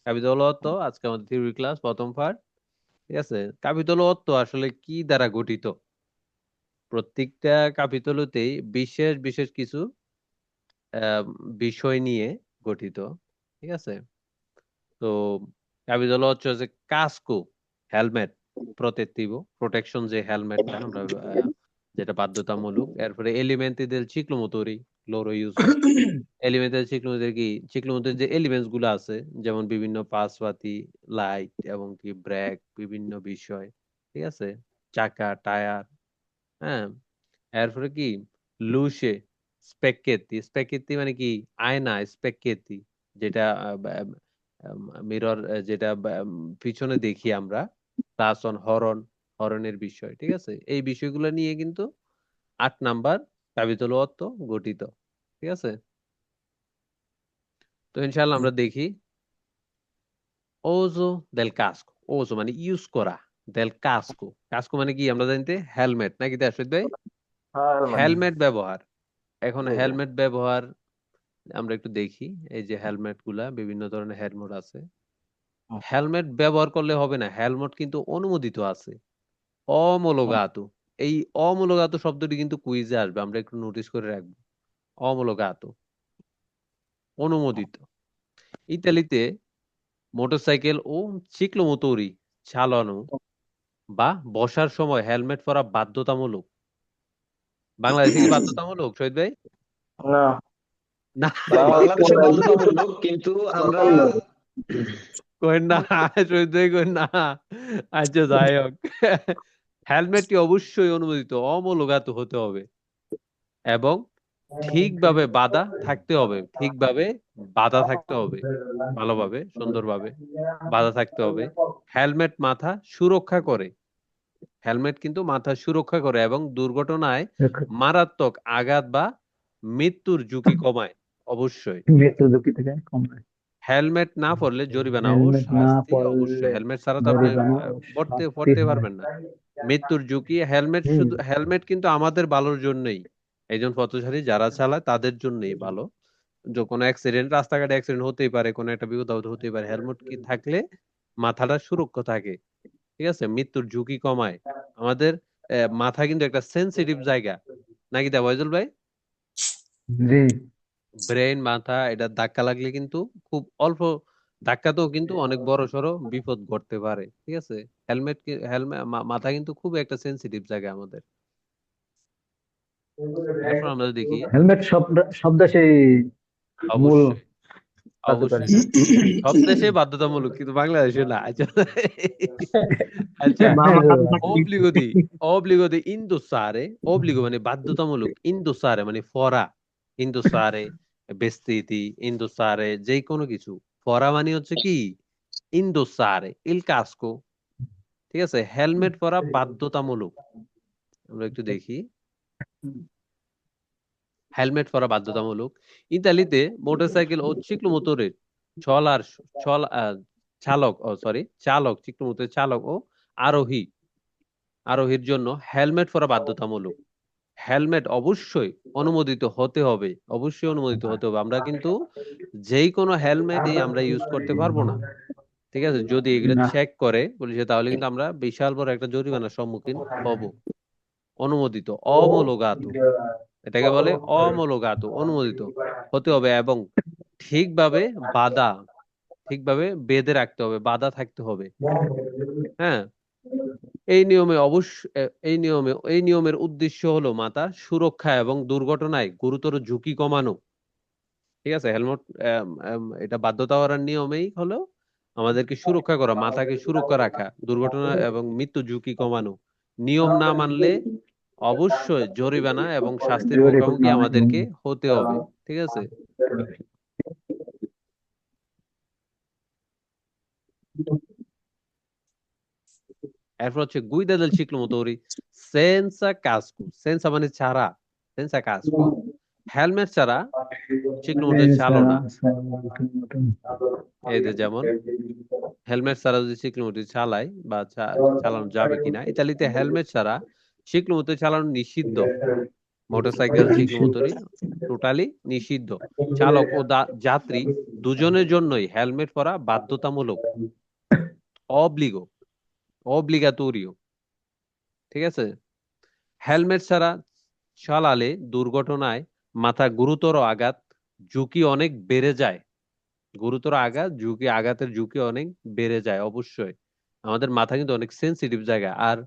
Capital অর্থ আজকে আমাদের থিওরি ক্লাস প্রথম পার্ট। ঠিক আছে, ক্যাপিটাল অর্থ আসলে কি দ্বারা গঠিত? প্রত্যেকটা ক্যাপিটালতেই বিশেষ বিশেষ কিছু আহ, বিষয় নিয়ে গঠিত। ঠিক আছে, তো ক্যাপিটাল হচ্ছে যে কাস্কো, হেলমেট, প্রোটেক্টিভো, প্রোটেকশন, যে হেলমেটটা আমরা যেটা বাধ্যতামূলক। এরপরে এলিমেন্টি del ciclomotori, loro uso। এলিমেন্টের চিকলোমিটার কি, চিকলোমিটার যে এলিমেন্টস গুলো আছে, যেমন বিভিন্ন পাসওয়াতি, লাইট এবং কি ব্রেক, বিভিন্ন বিষয়। ঠিক আছে, চাকা, টায়ার। হ্যাঁ, এরপরে কি লুসে, স্পেকেতি, স্পেকেতি মানে কি আয়না, স্পেকেতি যেটা মিরর, যেটা পিছনে দেখি আমরা। প্লাস অন হরন, হরনের বিষয়। ঠিক আছে, এই বিষয়গুলো নিয়ে কিন্তু 8 নাম্বার কাবিতল গঠিত। ঠিক আছে, তো ইনশাল্লাহ আমরা দেখি। ওজো দেল কাস্কো, ওজো মানে ইউজ করা, দেল কাস্কো, কাস্কো মানে কি আমরা জানতে হেলমেট নাকি দেশ ভাই? হ্যাঁ মানে হেলমেট ব্যবহার, এখন জি জি। হেলমেট ব্যবহার আমরা একটু দেখি। এই যে হেলমেট গুলা, বিভিন্ন ধরনের হেলমেট আছে। হেলমেট ব্যবহার করলে হবে না, হেলমেট কিন্তু অনুমোদিত আছে। অমূলগাতু, এই অমূলগাতু শব্দটি কিন্তু কুইজে আসবে, আমরা একটু নোটিস করে রাখবো। অমূলগাতু, অনুমোদিত। ইতালিতে মোটরসাইকেল ও চিক্লোমোটরি চালানো বা বসার সময় হেলমেট পরা বাধ্যতামূলক। বাংলাদেশে কি বাধ্যতামূলক শহীদ ভাই? না, না, বাংলাদেশে বাধ্যতামূলক কিন্তু আমরা কই না, শহীদ ভাই কই না। আচ্ছা যাই হোক, হেলমেটটি অবশ্যই অনুমোদিত, অমূলগাত হতে হবে এবং ঠিকভাবে বাঁধা থাকতে হবে, ঠিকভাবে বাঁধা থাকতে হবে, ভালোভাবে সুন্দরভাবে বাঁধা থাকতে হবে। হেলমেট মাথা সুরক্ষা করে, হেলমেট কিন্তু মাথা সুরক্ষা করে এবং দুর্ঘটনায় মারাত্মক আঘাত বা মৃত্যুর ঝুঁকি কমায়। অবশ্যই মৃত্যু ঝুঁকি থেকে কমায়। হেলমেট না পরলে জরিমানা ও হেলমেট না শাস্তি, অবশ্যই পরলে হেলমেট ছাড়া তো আপনি জরিমানা ও পড়তে শাস্তি পড়তে হয়। পারবেন না। মৃত্যুর ঝুঁকি, হেলমেট হুম। শুধু, হেলমেট কিন্তু আমাদের ভালোর জন্যই, একজন পথচারী যারা চালায় তাদের জন্যই ভালো। যে কোনো অ্যাক্সিডেন্ট, রাস্তাঘাটে অ্যাক্সিডেন্ট হতেই পারে, কোনো একটা বিপদ আপদ হতেই পারে, হেলমেট কি থাকলে মাথাটা সুরক্ষা থাকে। ঠিক আছে, মৃত্যুর ঝুঁকি কমায় আমাদের। মাথা কিন্তু একটা সেনসিটিভ জায়গা, নাকি দা ফয়জল ভাই? জি। ব্রেন, মাথা, এটা ধাক্কা লাগলে কিন্তু খুব অল্প ধাক্কাতেও কিন্তু অনেক বড় সড়ো বিপদ ঘটতে পারে। ঠিক আছে, হেলমেট, হেলমেট, মাথা কিন্তু খুব একটা সেনসিটিভ জায়গা আমাদের। এরপর আমরা দেখি। হেলমেট সব সব দেশেই মূল অবশ্যই, কার্যকারী। অবশ্যই সব দেশে বাধ্যতামূলক, কিন্তু বাংলাদেশে না। আচ্ছা, আচ্ছা, অব্লিগো দি, অব্লিগো দি ইন্দোসারে, অব্লিগো মানে বাধ্যতামূলক, ইন্দোসারে মানে ফরা, ইন্দোসারে বেস্তিতি, ইন্দোসারে যে কোনো কিছু, ফরা মানে হচ্ছে কি ইন্দোসারে ইল কাস্কো। ঠিক আছে, হেলমেট পরা বাধ্যতামূলক। আমরা একটু দেখি, হেলমেট পরা বাধ্যতামূলক। ইতালিতে মোটরসাইকেল ও চিক্লোমোটরের চলার চল চালক, ও সরি, চালক, চিক্লোমোটরের চালক ও আরোহী, আরোহীর জন্য হেলমেট পরা বাধ্যতামূলক। হেলমেট অবশ্যই অনুমোদিত হতে হবে, অবশ্যই অনুমোদিত হতে হবে। আমরা কিন্তু যেই কোনো হেলমেটই আমরা ইউজ করতে পারবো না। ঠিক আছে, যদি এগুলো না। চেক করে পুলিশে, তাহলে কিন্তু আমরা বিশাল বড় একটা জরিমানার সম্মুখীন হব। অনুমোদিত, অমূলগাত, এটাকে বলে অমূলগাত, অনুমোদিত হতে হবে এবং ঠিকভাবে বাঁধা, ঠিকভাবে বেঁধে রাখতে হবে, বাঁধা থাকতে হবে। হ্যাঁ, এই নিয়মে অবশ্য, এই নিয়মের উদ্দেশ্য হলো মাথা সুরক্ষা এবং দুর্ঘটনায় গুরুতর ঝুঁকি কমানো। ঠিক আছে, হেলমেট এটা বাধ্যতা করার নিয়মেই হলো আমাদেরকে সুরক্ষা করা, মাথাকে সুরক্ষা রাখা, দুর্ঘটনা এবং মৃত্যু ঝুঁকি কমানো। নিয়ম না মানলে অবশ্যই জরিমানা এবং শাস্তির মুখোমুখি জরিমানা এবং আমাদেরকে হতে হবে। ঠিক আছে, এরপর হচ্ছে গুইদা দেল চিক্লোমোটরি সেন্সা কাস্কো, সেন্সা মানে ছাড়া, সেন্সা কাস্কো, হেলমেট ছাড়া চিক্লোমোটর চালো না। এই যে যেমন হেলমেট ছাড়া যদি চিক্লোমোটর চালাই বা চালানো যাবে কিনা, ইতালিতে হেলমেট ছাড়া চিক্লোমোটর চালানো নিষিদ্ধ। মোটরসাইকেল, চিক্লোমোটরি টোটালি নিষিদ্ধ। চালক ও যাত্রী দুজনের জন্যই হেলমেট পরা বাধ্যতামূলক, অব্লিগো, অব্লিগাটোরিও। ঠিক আছে। হেলমেট ছাড়া চালালে দুর্ঘটনায় মাথা গুরুতর আঘাত ঝুঁকি অনেক বেড়ে যায়। গুরুতর আঘাত ঝুঁকি, আঘাতের ঝুঁকি অনেক বেড়ে যায় অবশ্যই। আমাদের মাথা কিন্তু অনেক সেন্সিটিভ জায়গা। আর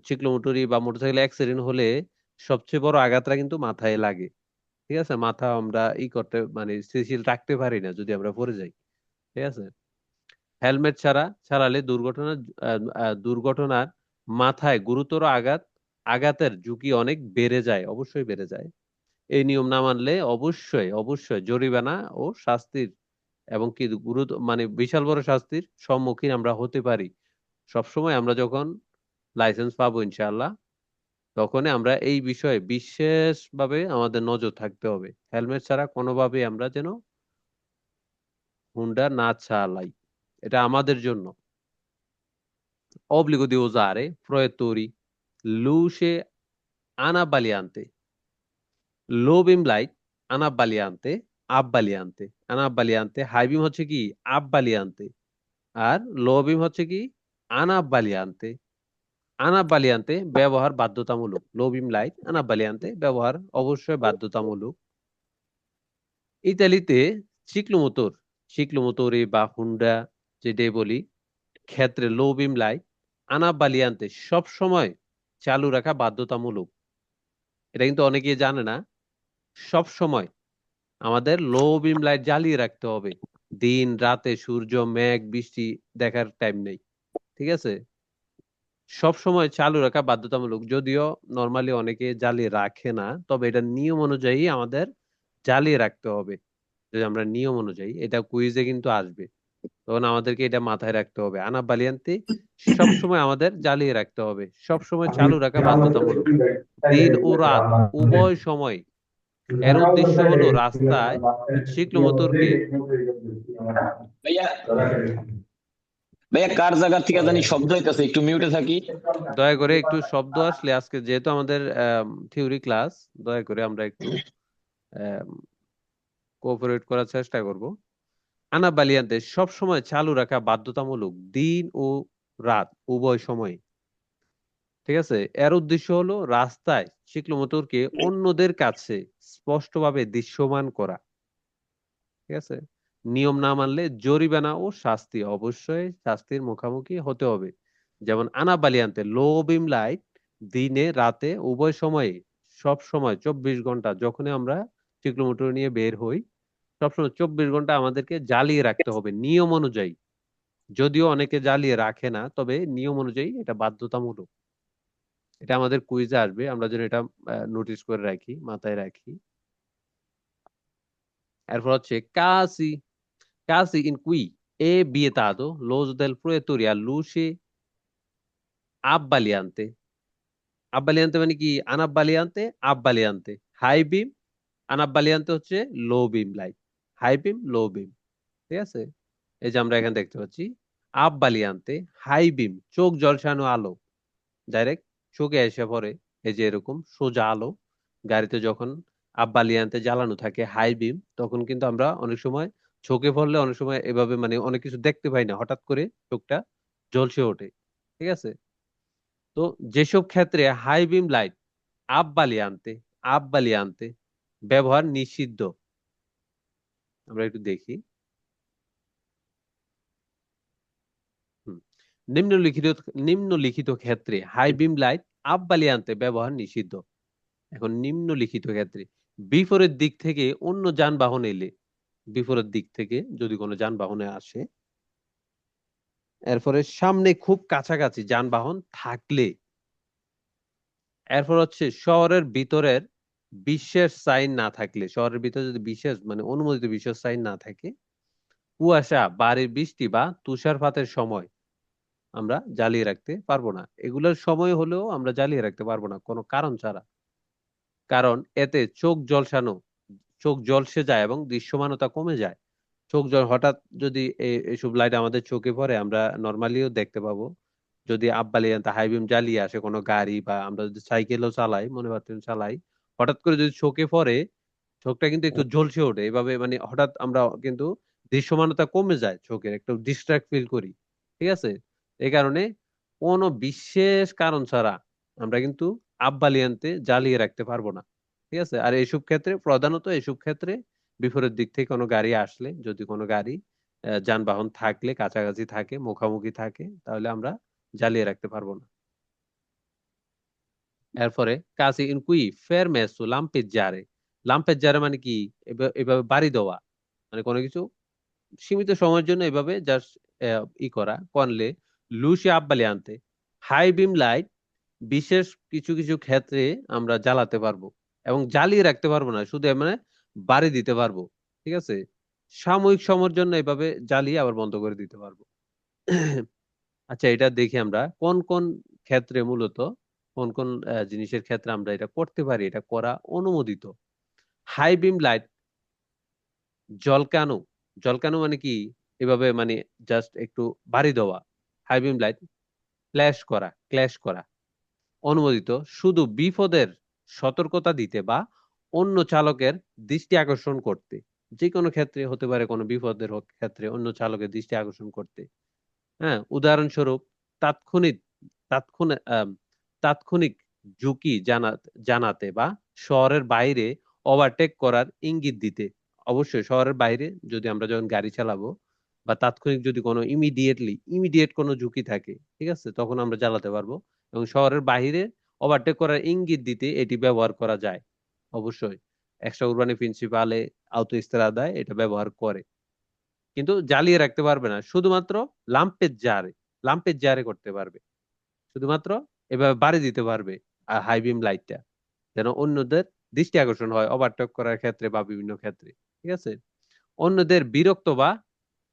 চিক্লোমোটরি বা মোটরসাইকেল অ্যাক্সিডেন্ট হলে সবচেয়ে বড় আঘাতটা কিন্তু মাথায় লাগে। ঠিক আছে, মাথা আমরা করতে মানে স্থিতিশীল রাখতে পারি না যদি আমরা পড়ে যাই। ঠিক আছে। হেলমেট ছাড়া চালালে দুর্ঘটনার মাথায় গুরুতর আঘাতের ঝুঁকি অনেক বেড়ে যায়, অবশ্যই বেড়ে যায়। এই নিয়ম না মানলে অবশ্যই অবশ্যই জরিমানা ও শাস্তির, এবং কি মানে বিশাল বড় শাস্তির সম্মুখীন আমরা হতে পারি। সবসময় আমরা যখন লাইসেন্স পাবো ইনশাআল্লাহ, তখনই আমরা এই বিষয়ে বিশেষভাবে আমাদের নজর থাকতে হবে। হেলমেট ছাড়া কোনোভাবে আমরা যেন হুন্ডা না চালাই, এটা আমাদের জন্য। Obbligo di usare proiettori luce anabbagliante, লো বিম লাইট আনাব্বালিয়ান্তে, আব্বালিয়ান্তে। আনাব্বালিয়ান্তে হাই বিম হচ্ছে কি আব্বালিয়ান্তে, আর লো বিম হচ্ছে কি আনাব্বালিয়ান্তে। আনাব্বালিয়ান্তে ব্যবহার বাধ্যতামূলক। লো বিম লাইট আনাব্বালিয়ান্তে ব্যবহার অবশ্যই বাধ্যতামূলক। ইতালিতে চিক্লোমোটর, চিক্লোমোটরে বা হুন্ডা যেটাই বলি, ক্ষেত্রে লো বিম লাইট আনাব্বালিয়ান্তে সব সময় চালু রাখা বাধ্যতামূলক। এটা কিন্তু অনেকেই জানে না। সব সময় আমাদের লো বিম লাইট জ্বালিয়ে রাখতে হবে। দিন রাতে সূর্য মেঘ বৃষ্টি দেখার টাইম নেই। ঠিক আছে। সব সময় চালু রাখা বাধ্যতামূলক, যদিও নর্মালি অনেকে জ্বালিয়ে রাখে না, তবে এটা নিয়ম অনুযায়ী আমাদের জ্বালিয়ে রাখতে হবে। যদি আমরা নিয়ম অনুযায়ী, এটা কুইজে কিন্তু আসবে, তখন আমাদেরকে এটা মাথায় রাখতে হবে। আনা বালিয়ান্তে সব সময় আমাদের জ্বালিয়ে রাখতে হবে, সব সময় চালু রাখা বাধ্যতামূলক, দিন ও রাত উভয় সময়। এর উদ্দেশ্য হলো রাস্তায় সিক্লোমোটরকে। ভাইয়া, ভাইয়া কার জায়গা থেকে জানি শব্দ হইতাছে, একটু মিউটে থাকি। দয়া করে একটু শব্দ আসলে, আজকে যেহেতু আমাদের থিওরি ক্লাস, দয়া করে আমরা একটু কোঅপারেট করার চেষ্টা করব। আনা বালিয়ান্তে সব সময় চালু রাখা বাধ্যতামূলক, দিন ও রাত উভয় সময়। ঠিক আছে। এর উদ্দেশ্য হলো রাস্তায় সিক্লোমোটরকে অন্যদের কাছে স্পষ্টভাবে দৃশ্যমান করা। ঠিক আছে। নিয়ম না মানলে জরিমানা ও শাস্তি, অবশ্যই শাস্তির মুখোমুখি হতে হবে। যেমন আনা বালিয়ান্তে লো বিম লাইট দিনে রাতে উভয় সময়ে, সব সময় 24 ঘন্টা যখনই আমরা সিক্লোমোটর নিয়ে বের হই, সবসময় 24 ঘন্টা আমাদেরকে জ্বালিয়ে রাখতে হবে নিয়ম অনুযায়ী। যদিও অনেকে জ্বালিয়ে রাখে না, তবে নিয়ম অনুযায়ী এটা বাধ্যতামূলক। এটা আমাদের কুইজে আসবে, আমরা যেন এটা নোটিস করে রাখি, মাথায় রাখি। এরপর হচ্ছে কাসি, কাসি ইন কুই এ বিয়েতাদো লোজ দেল প্রোয়েটোরিয়া লুসে আব্বালিয়ান্তে। আব্বালিয়ান্তে মানে কি আনাব্বালিয়ান্তে, আব্বালিয়ান্তে হাই বিম, আনাব্বালিয়ান্তে হচ্ছে লো বিম লাইট, হাই বিম লো বিম। ঠিক আছে। এই যে আমরা এখানে দেখতে পাচ্ছি আব্বালিয়ান্তে হাই বিম, চোখ ঝলসানো আলো, ডাইরেক্ট চোখে এসে পড়ে। এই যে এরকম সোজা আলো গাড়িতে যখন আব্বালিয়ান্তে জ্বালানো থাকে হাই বিম, তখন কিন্তু আমরা অনেক সময় চোখে পড়লে অনেক সময় এভাবে মানে অনেক কিছু দেখতে পাই না, হঠাৎ করে চোখটা ঝলসে ওঠে। ঠিক আছে। তো যেসব ক্ষেত্রে হাই বিম লাইট আব্বালিয়ান্তে, আব্বালিয়ান্তে ব্যবহার নিষিদ্ধ, আমরা একটু দেখি। হুম। নিম্নলিখিত নিম্নলিখিত ক্ষেত্রে হাই বিম লাইট আব্বালিয়ান্তে ব্যবহার নিষিদ্ধ। এখন নিম্নলিখিত ক্ষেত্রে বিপরীত দিক থেকে অন্য যানবাহন এলে, বিপরীত দিক থেকে যদি কোনো যানবাহনে আসে, এরপরে সামনে খুব কাছাকাছি যানবাহন থাকলে, এরপর হচ্ছে শহরের ভিতরের বিশেষ সাইন না থাকলে, শহরের ভিতরে যদি বিশেষ মানে অনুমোদিত বিশেষ সাইন না থাকে, কুয়াশা, বাড়ির বৃষ্টি বা তুষারপাতের সময় আমরা জ্বালিয়ে রাখতে পারবো না। এগুলোর সময় হলেও আমরা জ্বালিয়ে রাখতে পারবো না কোনো কারণ ছাড়া। কারণ এতে চোখ ঝলসে যায় এবং দৃশ্যমানতা কমে যায়। চোখ হঠাৎ যদি এসব লাইট আমাদের চোখে পড়ে, আমরা নর্মালিও দেখতে পাবো যদি আব্বালিয়ান্তে হাই বিম জ্বালিয়ে আসে কোনো গাড়ি, বা আমরা যদি সাইকেলও চালাই, মনে করতেন চালাই, হঠাৎ করে যদি চোখে পড়ে, চোখটা কিন্তু একটু ঝলসে ওঠে এভাবে, মানে হঠাৎ আমরা কিন্তু দৃশ্যমানতা কমে যায়, চোখের একটু ডিস্ট্রাক্ট ফিল করি। ঠিক আছে? এই কারণে কোনো বিশেষ কারণ ছাড়া আমরা কিন্তু আব্বালিয়ান্তে জ্বালিয়ে রাখতে পারবো না। ঠিক আছে? আর এইসব ক্ষেত্রে, প্রধানত এইসব ক্ষেত্রে বিপরীত দিক থেকে কোনো গাড়ি আসলে, যদি কোনো গাড়ি যানবাহন থাকলে কাছাকাছি থাকে, মুখামুখি থাকে, তাহলে আমরা জ্বালিয়ে রাখতে পারবো না। এরপরে কাছে ইনকুই ফেরমেসু লাম্পেজ্জারে। লাম্পেজ্জারে মানে কি? এভাবে বাড়ি দেওয়া, মানে কোনো কিছু সীমিত সময়ের জন্য এভাবে জাস্ট ই করা করলে লুসি আব্বালি আনতে হাই বিম লাইট বিশেষ কিছু কিছু ক্ষেত্রে আমরা জ্বালাতে পারবো, এবং জ্বালিয়ে রাখতে পারবো না, শুধু মানে বাড়ি দিতে পারবো। ঠিক আছে? সাময়িক সময়ের জন্য এভাবে জ্বালিয়ে আবার বন্ধ করে দিতে পারবো। আচ্ছা, এটা দেখি আমরা কোন কোন ক্ষেত্রে মূলত, কোন কোন জিনিসের ক্ষেত্রে আমরা এটা করতে পারি, এটা করা অনুমোদিত। High beam light জলকানো। জলকানো মানে কি? এভাবে মানে জাস্ট একটু বাড়ি দেওয়া। হাই বিম লাইট ক্ল্যাশ করা অনুমোদিত শুধু বিপদের সতর্কতা দিতে বা অন্য চালকের দৃষ্টি আকর্ষণ করতে। যে কোনো ক্ষেত্রে হতে পারে, কোনো বিপদের ক্ষেত্রে অন্য চালকের দৃষ্টি আকর্ষণ করতে। হ্যাঁ, উদাহরণস্বরূপ তাৎক্ষণিক তাৎক্ষণিক তাৎক্ষণিক ঝুঁকি জানাতে বা শহরের বাইরে ওভারটেক করার ইঙ্গিত দিতে। অবশ্যই শহরের বাইরে যদি আমরা যখন গাড়ি চালাবো, বা তাৎক্ষণিক যদি কোনো ইমিডিয়েট কোনো ঝুঁকি থাকে, ঠিক আছে, তখন আমরা চালাতে পারবো। এবং শহরের বাইরে ওভারটেক করার ইঙ্গিত দিতে এটি ব্যবহার করা যায়। অবশ্যই এক্সট্রা উরবানি প্রিন্সিপালে আওতো ইস্তেরাদায় এটা ব্যবহার করে, কিন্তু জ্বালিয়ে রাখতে পারবে না। শুধুমাত্র লাম্পের জারে করতে পারবে, শুধুমাত্র এভাবে বাড়ি দিতে পারবে আর হাই বিম লাইটটা, যেন অন্যদের দৃষ্টি আকর্ষণ হয় ওভারটেক করার ক্ষেত্রে বা বিভিন্ন ক্ষেত্রে। ঠিক আছে? অন্যদের বিরক্ত বা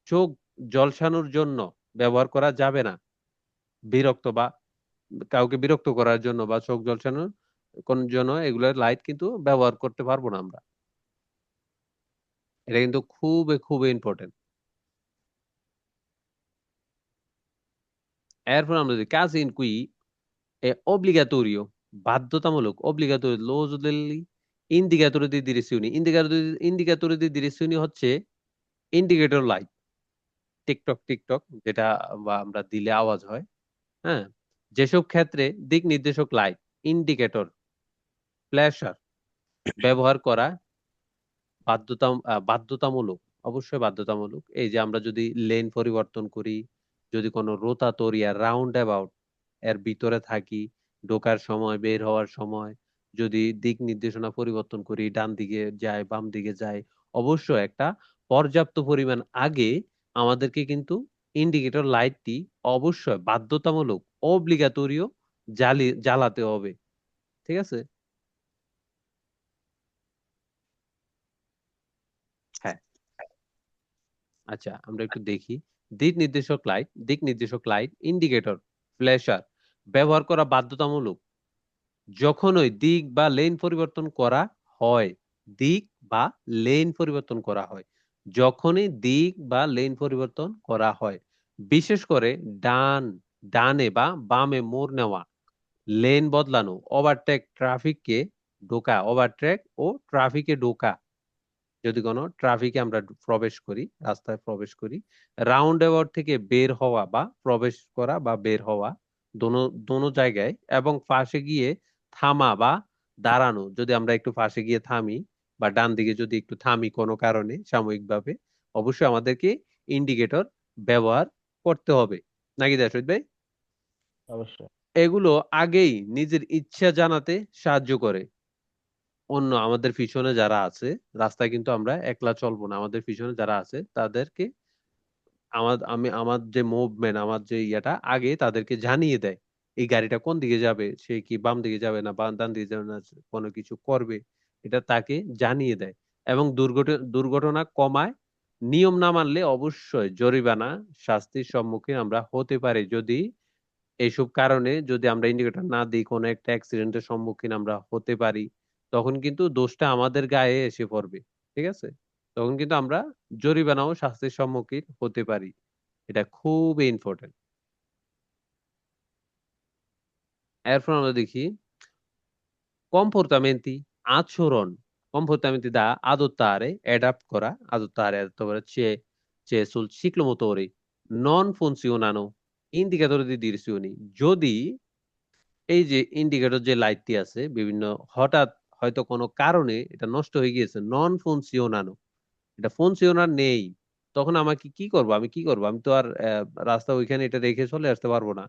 চোখ ঝলসানোর জন্য ব্যবহার করা যাবে না। বিরক্ত বা কাউকে বিরক্ত করার জন্য বা চোখ ঝলসানোর কোন জন্য এগুলোর লাইট কিন্তু ব্যবহার করতে পারবো না আমরা। এটা কিন্তু খুবই খুবই ইম্পর্টেন্ট। এরপর আমরা যদি কাজ ইনকুই obligatorio, বাধ্যতামূলক, obligatorio, লজ degli indicatori di direzione। Indicator দি direzione হচ্ছে ইন্ডিকেটর লাইট, টিকটক টিকটক যেটা বা আমরা দিলে আওয়াজ হয়। হ্যাঁ, যেসব ক্ষেত্রে দিক নির্দেশক লাইট, ইন্ডিকেটর, ফ্ল্যাশার ব্যবহার করা বাধ্যতামূলক। অবশ্যই বাধ্যতামূলক। এই যে আমরা যদি লেন পরিবর্তন করি, যদি কোনো রোতাটোরিয়া রাউন্ড অ্যাবাউট এর ভিতরে থাকি, ঢোকার সময় বের হওয়ার সময় যদি দিক নির্দেশনা পরিবর্তন করি, ডান দিকে যায় বাম দিকে যায়, অবশ্যই একটা পর্যাপ্ত পরিমাণ আগে আমাদেরকে কিন্তু ইন্ডিকেটর লাইটটি অবশ্যই বাধ্যতামূলক, অব্লিগাটোরিও জ্বালাতে হবে। ঠিক আছে? হ্যাঁ। আচ্ছা, আমরা একটু দেখি। দিক নির্দেশক লাইট, ইন্ডিকেটর, ফ্ল্যাশার ব্যবহার করা বাধ্যতামূলক যখনই দিক বা লেন পরিবর্তন করা হয়। দিক বা লেন পরিবর্তন করা হয়, যখনই দিক বা লেন পরিবর্তন করা হয়, বিশেষ করে ডানে বা বামে মোড় নেওয়া, লেন বদলানো, ওভারটেক ও ট্রাফিকে ঢোকা, যদি কোনো ট্রাফিকে আমরা প্রবেশ করি, রাস্তায় প্রবেশ করি, রাউন্ড অ্যাবাউট থেকে বের হওয়া বা প্রবেশ করা বা বের হওয়া, দোনো দোনো জায়গায়, এবং পাশে গিয়ে থামা বা দাঁড়ানো, যদি আমরা একটু পাশে গিয়ে থামি বা ডান দিকে যদি একটু থামি কোনো কারণে সাময়িকভাবে, অবশ্যই আমাদেরকে ইন্ডিকেটর ব্যবহার করতে হবে। নাকি দেশত ভাই? অবশ্যই। এগুলো আগেই নিজের ইচ্ছা জানাতে সাহায্য করে। অন্য আমাদের পিছনে যারা আছে, রাস্তায় কিন্তু আমরা একলা চলবো না, আমাদের পিছনে যারা আছে তাদেরকে আমার যে মুভমেন্ট, আমার যে ইয়েটা আগে তাদেরকে জানিয়ে দেয়। এই গাড়িটা কোন দিকে যাবে, সে কি বাম দিকে যাবে না বা ডান দিকে যাবে না, কোনো কিছু করবে, এটা তাকে জানিয়ে দেয়। এবং দুর্ঘটনা কমায়। নিয়ম না মানলে অবশ্যই জরিমানা, শাস্তির সম্মুখীন আমরা হতে পারি। যদি এইসব কারণে যদি আমরা ইন্ডিকেটর না দিই, কোনো একটা অ্যাক্সিডেন্টের সম্মুখীন আমরা হতে পারি, তখন কিন্তু দোষটা আমাদের গায়ে এসে পড়বে। ঠিক আছে? তখন কিন্তু আমরা জরিমানা ও শাস্তির সম্মুখীন হতে পারি। এটা খুবই ইম্পর্টেন্ট। এরপর আমরা দেখি comportamenti, আচরণ, comportamenti da adottare, adapt করা, adottare, তারপরে sul ciclo motore, non funzionano, indicatore di direzioni, যদি এই যে ইন্ডিকেটর যে লাইটটি আছে বিভিন্ন হঠাৎ হয়তো কোনো কারণে এটা নষ্ট হয়ে গিয়েছে, নন ফুনসিওনানো, এটা ফুনসিওনার নেই, তখন আমাকে কি করব, আমি কি করব, আমি তো আর রাস্তা ওইখানে এটা রেখে চলে আসতে পারবো না।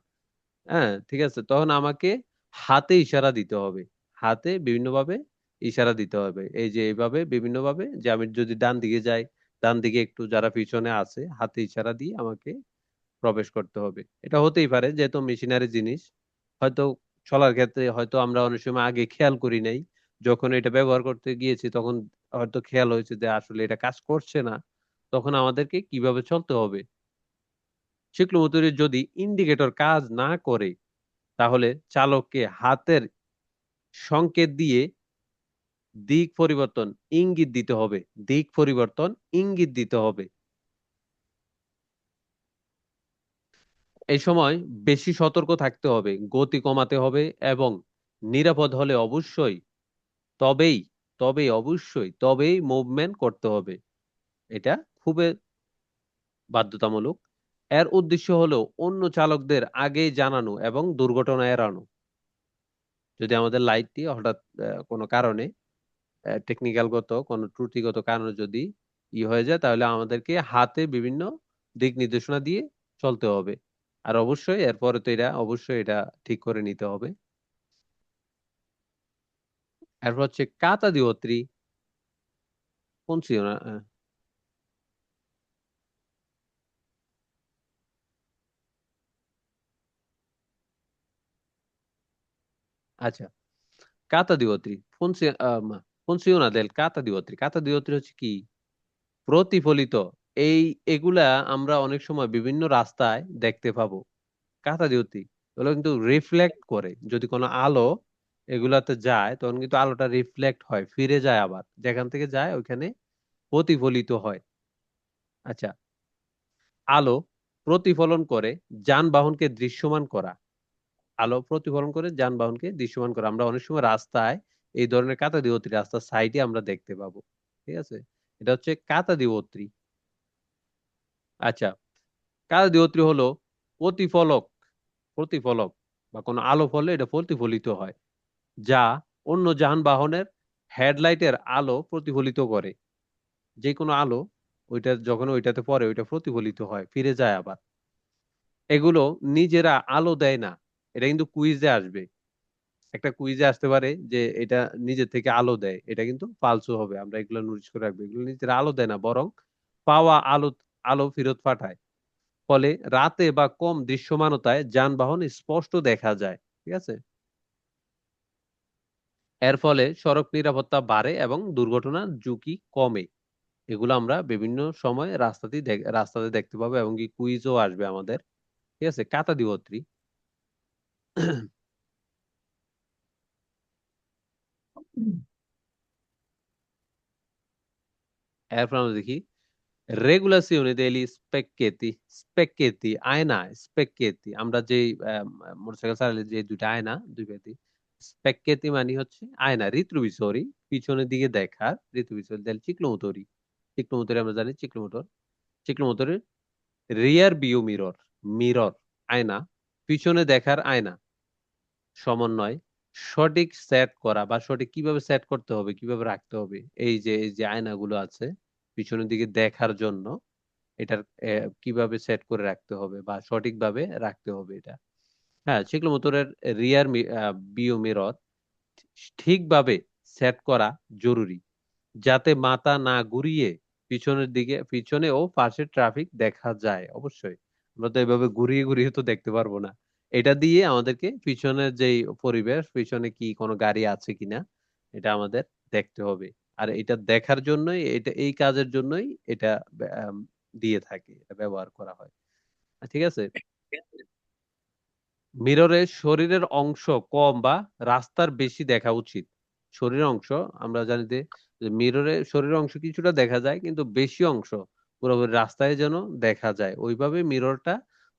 হ্যাঁ, ঠিক আছে, তখন আমাকে হাতে ইশারা দিতে হবে, হাতে বিভিন্নভাবে ইশারা দিতে হবে, এই যে এইভাবে বিভিন্নভাবে, যে আমি যদি ডান দিকে যাই, ডান দিকে একটু যারা পিছনে আছে হাতে ইশারা দিয়ে আমাকে প্রবেশ করতে হবে। এটা হতেই পারে যেহেতু মেশিনারি জিনিস, হয়তো চলার ক্ষেত্রে হয়তো আমরা অনেক সময় আগে খেয়াল করি নাই, যখন এটা ব্যবহার করতে গিয়েছি তখন হয়তো খেয়াল হয়েছে যে আসলে এটা কাজ করছে না, তখন আমাদেরকে কিভাবে চলতে হবে। সিক্লোমোটরে যদি ইন্ডিকেটর কাজ না করে তাহলে চালককে হাতের সংকেত দিয়ে দিক পরিবর্তন ইঙ্গিত দিতে হবে, দিক পরিবর্তন ইঙ্গিত দিতে হবে। এই সময় বেশি সতর্ক থাকতে হবে, গতি কমাতে হবে এবং নিরাপদ হলে অবশ্যই, তবেই তবেই মুভমেন্ট করতে হবে। এটা খুবই বাধ্যতামূলক। এর উদ্দেশ্য হলো অন্য চালকদের আগেই জানানো এবং দুর্ঘটনা এড়ানো। যদি আমাদের লাইটটি হঠাৎ কোনো কারণে টেকনিক্যালগত কোনো ত্রুটিগত কারণে যদি হয়ে যায়, তাহলে আমাদেরকে হাতে বিভিন্ন দিক নির্দেশনা দিয়ে চলতে হবে। আর অবশ্যই এরপরে তো এটা অবশ্যই এটা ঠিক করে নিতে হবে। এরপর হচ্ছে কাতা দিওত্রি, কোন ছিল না আচ্ছা, কাতা দিওত্রি ফুনসিওনা দেল কাতা দিওত্রি, কাতা দিওত্রি হচ্ছে কি, প্রতিফলিত। এই এগুলা আমরা অনেক সময় বিভিন্ন রাস্তায় দেখতে পাবো। কাঁথা দিওতি ওগুলো কিন্তু রিফ্লেক্ট করে, যদি কোনো আলো এগুলাতে যায় তখন কিন্তু আলোটা রিফ্লেক্ট হয়, ফিরে যায়, আবার যেখান থেকে যায় ওইখানে প্রতিফলিত হয়। আচ্ছা, আলো প্রতিফলন করে যানবাহনকে দৃশ্যমান করা, আলো প্রতিফলন করে যানবাহনকে দৃশ্যমান করা আমরা অনেক সময় রাস্তায় এই ধরনের কাঁথা দিওত্রি রাস্তার সাইডে আমরা দেখতে পাবো। ঠিক আছে, এটা হচ্ছে কাঁথা দিওত্রি। আচ্ছা, কাঁথা দিওত্রি হলো প্রতিফলক, প্রতিফলক বা কোনো আলো ফলে এটা প্রতিফলিত হয়, যা অন্য যানবাহনের হেডলাইটের আলো প্রতিফলিত করে। যে কোনো আলো ওইটা যখন ওইটাতে পড়ে ওইটা প্রতিফলিত হয়, ফিরে যায় আবার। এগুলো নিজেরা আলো দেয় না, এটা কিন্তু কুইজে আসবে, একটা কুইজে আসতে পারে যে এটা নিজে থেকে আলো দেয়, এটা কিন্তু ফালসু হবে, আমরা এগুলো নোটিস করে রাখবো, এগুলো নিজেরা আলো দেয় না, বরং পাওয়া আলো আলো ফেরত পাঠায়। ফলে রাতে বা কম দৃশ্যমানতায় যানবাহন স্পষ্ট দেখা যায়। ঠিক আছে, এর ফলে সড়ক নিরাপত্তা বাড়ে এবং দুর্ঘটনার ঝুঁকি কমে। এগুলো আমরা বিভিন্ন সময় রাস্তাতে দেখতে পাবো এবং কি কুইজও আসবে আমাদের। ঠিক আছে, কাতা দিবত্রী। এরপর আমরা দেখি রেগুলাসিওনে দেলি স্পেক্কেতি, স্পেক্কেতি আয়না, স্পেক্কেতি আমরা যে মোটরসাইকেল চালালে যে দুইটা আয়না দুই পাতি, স্পেক্কেতি মানে হচ্ছে আয়না, রিট্রোভিসরি পিছনের দিকে দেখার, রিট্রোভিসরি দেল চিক্লোমোটরি, চিক্লোমোটরি আমরা জানি চিক্লোমোটর, চিক্লোমোটরের রিয়ার ভিউ মিরর, মিরর আয়না, পিছনে দেখার আয়না, সমন্বয়, সঠিক সেট করা বা সঠিক কিভাবে সেট করতে হবে, কিভাবে রাখতে হবে, এই যে আয়নাগুলো আছে পিছনের দিকে দেখার জন্য, এটার কিভাবে সেট করে রাখতে হবে বা সঠিকভাবে রাখতে হবে এটা। হ্যাঁ, সিক্লোমোটরের রিয়ার ভিউ মিরর ঠিকভাবে সেট করা জরুরি, যাতে মাথা না ঘুরিয়ে পিছনের দিকে, পিছনে ও পাশে ট্রাফিক দেখা যায়। অবশ্যই আমরা তো এভাবে ঘুরিয়ে ঘুরিয়ে তো দেখতে পারবো না, এটা দিয়ে আমাদেরকে পিছনের যেই পরিবেশ, পিছনে কি কোনো গাড়ি আছে কিনা এটা আমাদের দেখতে হবে। আর এটা দেখার জন্যই, এটা এই কাজের জন্যই এটা আম, দিয়ে থাকে, এটা ব্যবহার করা হয়। ঠিক আছে, মিররে শরীরের অংশ কম বা রাস্তার বেশি দেখা উচিত। শরীরের অংশ আমরা জানি যে মিররে শরীরের অংশ কিছুটা দেখা যায়, কিন্তু বেশি অংশ পুরোপুরি রাস্তায় যেন দেখা যায় ওইভাবে মিররটা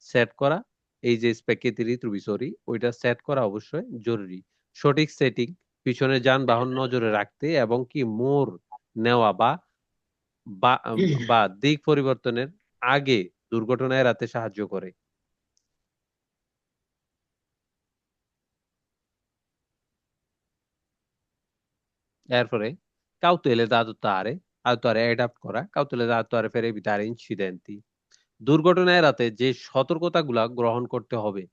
সেট করা এই যে স্পেকেটি রিট্রোভিসরি ওইটা সেট করা অবশ্যই জরুরি। সঠিক সেটিং পিছনে যানবাহন নজরে রাখতে এবং কি মোড় নেওয়া বা বা বা দিক পরিবর্তনের আগে দুর্ঘটনা এড়াতে সাহায্য করে। এরপরে cautele da adottare অ্যাডাপ্ট করা, cautele da attuare per evitare incidenti। দুর্ঘটনা এড়াতে যে সতর্কতাগুলা গ্রহণ করতে হবে।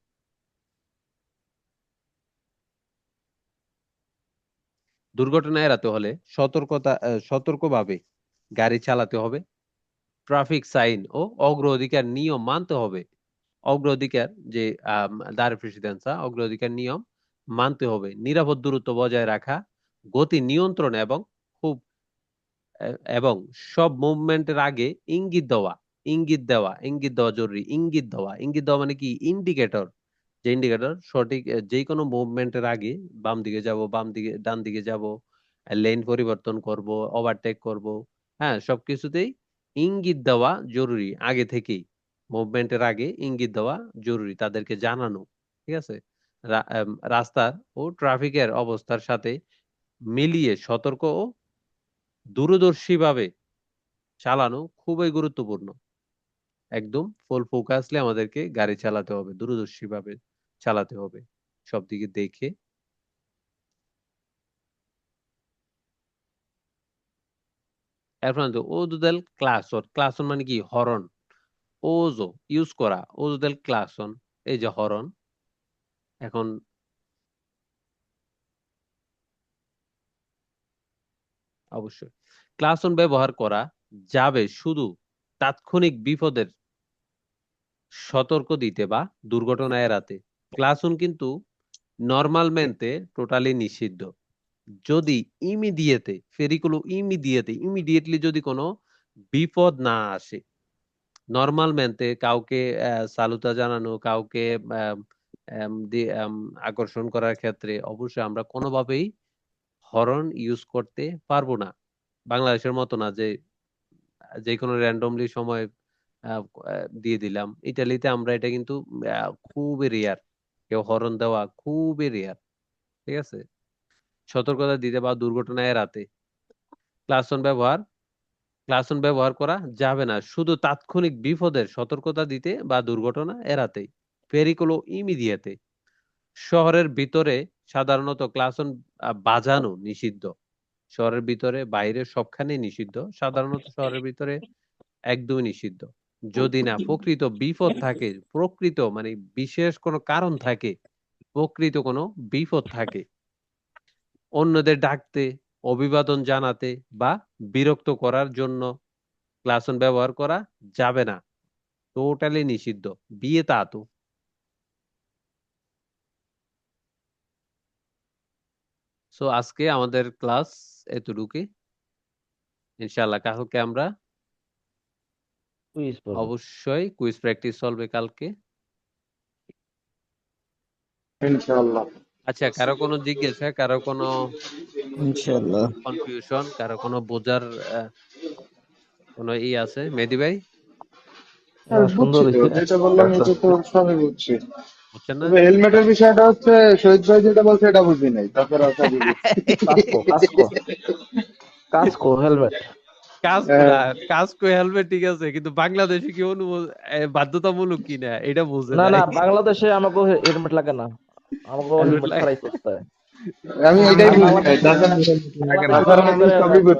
দুর্ঘটনা এড়াতে হলে সতর্কভাবে গাড়ি চালাতে হবে, ট্রাফিক সাইন ও অগ্রাধিকার নিয়ম মানতে হবে। অগ্রাধিকার যে দারে প্রেসিডেন্সা অগ্রাধিকার নিয়ম মানতে হবে, নিরাপদ দূরত্ব বজায় রাখা, গতি নিয়ন্ত্রণ এবং সব মুভমেন্টের আগে ইঙ্গিত দেওয়া জরুরি। ইঙ্গিত দেওয়া মানে কি? ইন্ডিকেটর, যে ইন্ডিকেটর সঠিক যে কোনো মুভমেন্টের আগে বাম দিকে যাব, ডান দিকে যাব, লেন পরিবর্তন করব, ওভারটেক করব, হ্যাঁ সবকিছুতেই ইঙ্গিত দেওয়া জরুরি। আগে থেকেই মুভমেন্টের আগে ইঙ্গিত দেওয়া জরুরি, তাদেরকে জানানো। ঠিক আছে, রাস্তার ও ট্রাফিকের অবস্থার সাথে মিলিয়ে সতর্ক ও দূরদর্শীভাবে চালানো খুবই গুরুত্বপূর্ণ। একদম ফুল ফোকাসলি আমাদেরকে গাড়ি চালাতে হবে, দূরদর্শীভাবে চালাতে হবে, সব দিকে দেখে। এরপর ওজোদেল ক্লাসন, ক্লাসন মানে কি? হরন। ওজো ইউজ করা, ওজোদেল ক্লাসন, এই যে হরন। এখন অবশ্যই ক্লাসন ব্যবহার করা যাবে শুধু তাৎক্ষণিক বিপদের সতর্ক দিতে বা দুর্ঘটনা এড়াতে। ক্লাসন কিন্তু নর্মালমেন্টে টোটালি নিষিদ্ধ। যদি ইমিডিয়েটলি যদি কোনো বিপদ না আসে, নর্মালমেন্টে কাউকে সালুতা জানানো, কাউকে আকর্ষণ করার ক্ষেত্রে অবশ্যই আমরা কোনোভাবেই হরন ইউজ করতে পারবো না। বাংলাদেশের মতো না যে কোনো র্যান্ডমলি সময় দিয়ে দিলাম। ইটালিতে আমরা এটা কিন্তু খুবই রেয়ার, কেউ হরন দেওয়া খুবই রেয়ার। ঠিক আছে, সতর্কতা দিতে বা দুর্ঘটনা এড়াতে ক্লাসন ব্যবহার করা যাবে না শুধু তাৎক্ষণিক বিপদের সতর্কতা দিতে বা দুর্ঘটনা এড়াতে। পেরিকোলো ইমিডিয়েতে। শহরের ভিতরে সাধারণত ক্লাসন বাজানো নিষিদ্ধ। শহরের ভিতরে বাইরে সবখানে নিষিদ্ধ, সাধারণত শহরের ভিতরে একদমই নিষিদ্ধ। যদি না প্রকৃত বিপদ থাকে, প্রকৃত মানে বিশেষ কোনো কারণ থাকে, প্রকৃত কোনো বিপদ থাকে, অন্যদের ডাকতে, অভিবাদন জানাতে বা বিরক্ত করার জন্য ক্লাসন ব্যবহার করা যাবে না, টোটালি নিষিদ্ধ। বিয়ে তা তো। সো আজকে আমাদের ক্লাস এতটুকুই। ইনশাআল্লাহ কালকে আমরা কুইজ পড়বো। অবশ্যই কুইজ প্র্যাকটিস চলবে কালকে। ইনশাআল্লাহ। আচ্ছা, কারো কোনো জিজ্ঞাসা, কারো কোনো ইনশাআল্লাহ। কনফিউশন, কারো কোনো বোঝার কোনো আছে? মেহেদী ভাই বুঝছি তো, যেটা বললাম এটা তো সবই বুঝছি। বুঝছেন না? তবে হেলমেটের বিষয়টা হচ্ছে শহীদ ভাই যেটা বলছে এটা বুঝি নাই, তারপরে সবই বুঝছি। Casco helmet. কাস্কো হেলমেট ঠিক আছে, কিন্তু বাংলাদেশে কি বাধ্যতামূলক কিনা এটা বুঝে না নাই। বাংলাদেশে আমাকে হেলমেট লাগে না, আমাকে হেলমেট ছাড়াই করতে হয়। আমি এটাই বুঝি নাই, তাছাড়া আমি সবই বুঝছি।